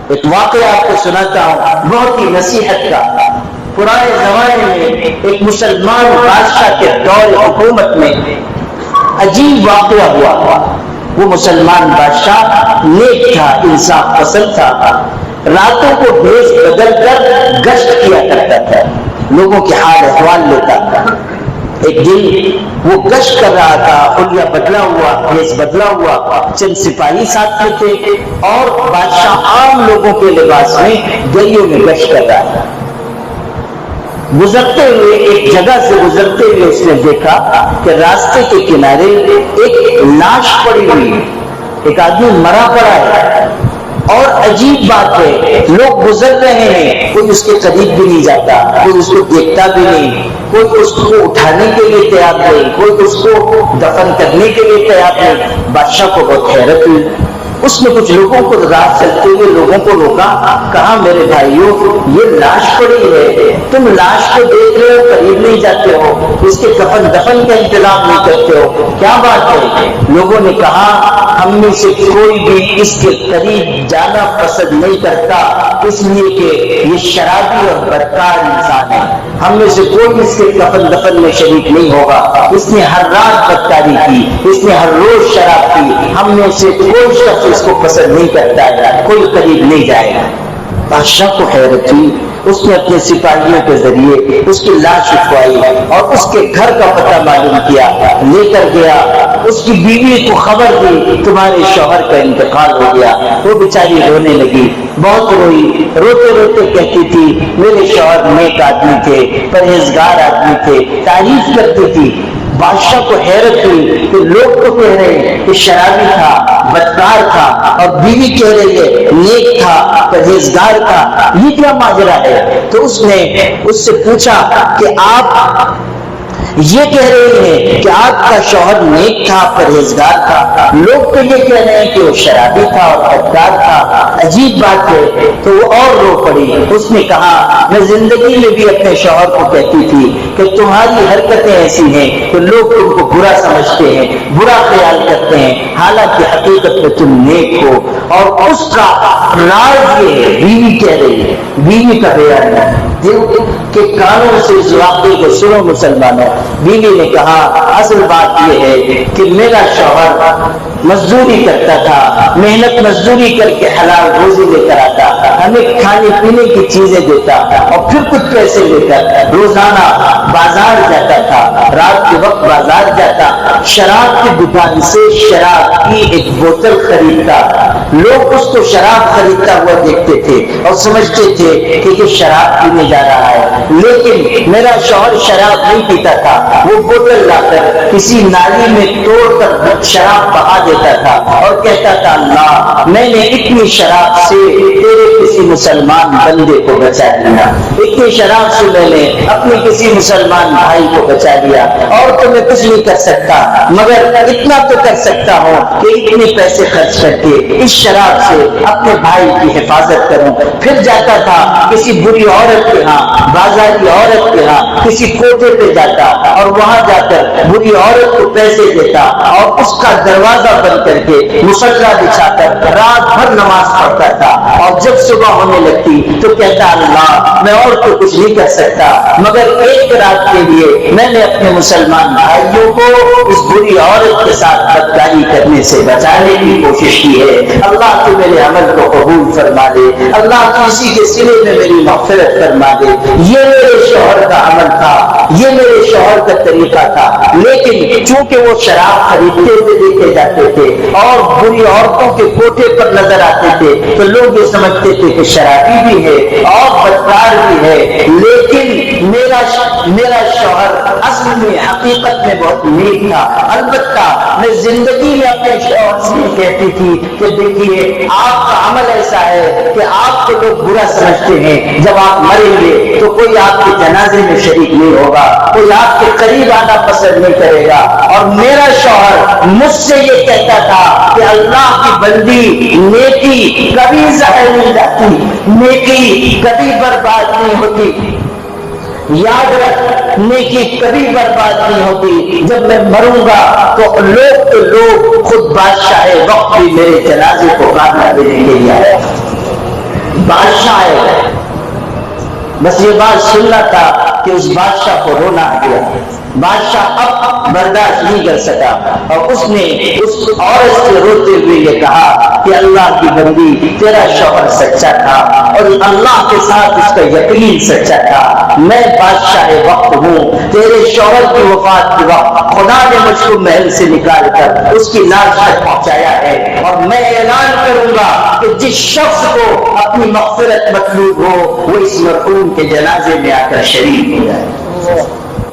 ایک واقعہ آپ کو سناتا ہوں بہت ہی نصیحت کا۔ پرانے زمانے میں ایک مسلمان بادشاہ کے دور حکومت میں عجیب واقعہ ہوا۔ وہ مسلمان بادشاہ نیک تھا، انصاف پسند تھا، راتوں کو بھیس بدل کر گشت کیا کرتا تھا، لوگوں کے حال احوال لیتا تھا۔ ایک دن وہ گشت کر رہا تھا، حلیہ بدلا ہوا، بھیس بدلا ہوا، چند سپاہی ساتھ میں تھے اور بادشاہ عام لوگوں کے لباس میں گلیوں میں گشت کر رہا تھا۔ گزرتے ہوئے ایک جگہ سے گزرتے ہوئے اس نے دیکھا کہ راستے کے کنارے ایک لاش پڑی ہوئی، ایک آدمی مرا پڑا ہے، اور عجیب بات ہے لوگ گزر رہے ہیں، کوئی اس کے قریب بھی نہیں جاتا، کوئی اس کو دیکھتا بھی نہیں، کوئی اس کو اٹھانے کے لیے تیار نہیں، کوئی اس کو دفن کرنے کے لیے تیار نہیں۔ بادشاہ کو بہت حیرت ہوئی۔ اس نے کچھ لوگوں کو راہ چلتے ہوئے لوگوں کو روکا، کہا میرے بھائیوں یہ لاش پڑی ہے، تم لاش کو دیکھ رہے ہو، قریب نہیں جاتے ہو، اس کے کفن دفن کا انتظام نہیں کرتے ہو، کیا بات ہے؟ لوگوں نے کہا ہم میں سے کوئی بھی اس کے قریب جانا پسند نہیں کرتا، اس لیے کہ یہ شرابی اور بدکار انسان ہے، ہم میں سے کوئی اس کے کفن دفن میں شریک نہیں ہوگا، اس نے ہر رات بدکاری کی، اس نے ہر روز شراب کی، ہم میں سے کوئی شخص اس کو پسند نہیں کرتا ہے، کوئی قریب نہیں جائے گا۔ بادشاہ کو حیرت ہوئی، اس نے اپنے سپاہیوں کے ذریعے اس کی لاش اٹھوائی اور اس کے گھر کا پتہ معلوم کیا، لے کر گیا، اس کی بیوی کو خبر دی تمہارے شوہر کا انتقال ہو گیا۔ وہ بیچاری رونے لگی، بہت روئی، روتے روتے کہتی تھی میرے شوہر نیک آدمی تھے، پرہیزگار آدمی تھے، تعریف کرتی تھی۔ بادشاہ کو حیرت ہوئی کہ لوگ تو کہہ رہے ہیں کہ شرابی تھا، بدکار تھا، اور بیوی کہہ رہی ہے نیک تھا، پرہیزگار تھا، یہ کیا ماجرا ہے؟ تو اس نے اس سے پوچھا کہ آپ یہ کہہ رہے ہیں کہ آپ کا شوہر نیک تھا، پرہیزگار تھا، لوگ تو یہ کہہ رہے ہیں کہ وہ شرابی تھا اور بدکار تھا، عجیب بات ہے۔ تو وہ اور رو پڑی۔ اس نے کہا میں زندگی میں بھی اپنے شوہر کو کہتی تھی کہ تمہاری حرکتیں ایسی ہیں کہ لوگ تم کو برا سمجھتے ہیں، برا خیال کرتے ہیں، حالانکہ حقیقت میں تم نیک ہو۔ اور اس کا راز یہ ہے، بیوی کہہ رہی ہے، بیوی کا بیان ہے، دل کے کانوں سے اس واقعے کو سنو مسلمانوں۔ بیوی نے کہا اصل بات یہ ہے کہ میرا شوہر مزدوری کرتا تھا، محنت مزدوری کر کے حلال روزی لے کر آتا، ہمیں کھانے پینے کی چیزیں دیتا اور پھر کچھ پیسے لے کر روزانہ بازار جاتا تھا، رات کے وقت بازار جاتا، شراب کی دکان سے شراب کی ایک بوتل خریدتا، لوگ اس کو شراب خریدتا ہوا دیکھتے تھے اور سمجھتے تھے کہ یہ شراب پینے جا رہا ہے، لیکن میرا شوہر شراب نہیں پیتا تھا، وہ بوتل لا کر کسی نالی میں توڑ کر شراب بہا دیتا تھا اور کہتا تھا اللہ میں نے اتنی شراب سے تیرے کسی مسلمان بندے کو بچا لیا، اتنی شراب سے میں نے اپنے کسی مسلمان بھائی کو بچا لیا، اور تو میں کچھ نہیں کر سکتا مگر اتنا تو کر سکتا ہوں کہ اتنے پیسے خرچ کر کے اس شراب سے اپنے بھائی کی حفاظت کروں۔ پھر جاتا تھا کسی بری عورت کے ہاں، بازاری عورت کے ہاں، کسی کوٹے پہ جاتا اور وہاں جا کر بری عورت کو پیسے دیتا اور اس کا دروازہ بند کر کے مصلی بچھا کر رات بھر نماز پڑھتا تھا، اور جب صبح ہونے لگتی تو کہتا اللہ میں اور تو کچھ نہیں کر سکتا مگر ایک رات کے لیے میں نے اپنے مسلمان بھائیوں کو اس بری عورت کے ساتھ بدکاری کرنے سے بچانے کی کوشش کی ہے، اللہ تو میرے عمل کو قبول فرما دے، اللہ کسی کے سلے میں میری مغفرت فرما دے۔ یہ میرے شوہر کا عمل تھا، یہ میرے شوہر کا طریقہ تھا، لیکن چونکہ وہ شراب خریدتے ہوئے دیکھے جاتے تھے اور بری عورتوں کے کوٹے پر نظر آتے تھے تو لوگ یہ سمجھتے تھے کہ شرابی بھی ہے اور بدکار بھی ہے، لیکن میرا شوہر اصل میں حقیقت میں بہت نیک تھا۔ البتہ میں زندگی میں اپنے شوہر سے کہتی تھی کہ دیکھیے آپ کا عمل ایسا ہے کہ آپ کو لوگ برا سمجھتے ہیں، جب آپ مریں گے تو کوئی آپ کے جنازے میں شریک نہیں ہوگا، کوئی آپ کے قریب آنا پسند نہیں کرے گا۔ اور میرا شوہر مجھ سے یہ کہتا تھا کہ اللہ کی بندی نیکی کبھی ضائع نہیں جاتی، نیکی کبھی برباد نہیں ہوتی، یاد رکھ نیکی کبھی برباد نہیں ہوتی، جب میں مروں گا تو لوگ خود بادشاہ وقت بھی میرے جنازے کو کھانا دینے کے لیے آیا۔ بادشاہ ہے، بس یہ بات سننا تھا کہ اس بادشاہ کو رونا آ گیا، بادشاہ اب برداشت نہیں کر سکا اور اس نے اس عورت سے روتے ہوئے یہ کہا کہ اللہ کی بندی، تیرا شوہر سچا تھا اور اللہ کے ساتھ اس کا یقین سچا تھا، میں بادشاہ وقت ہوں، تیرے شوہر کی وفات کے وقت خدا نے مجھ کو محل سے نکال کر اس کی لاش تک پہنچایا ہے، اور میں اعلان کروں گا کہ جس شخص کو اپنی مغفرت مطلوب ہو وہ اس مرحوم کے جنازے میں آ کر شریک ہو جائے۔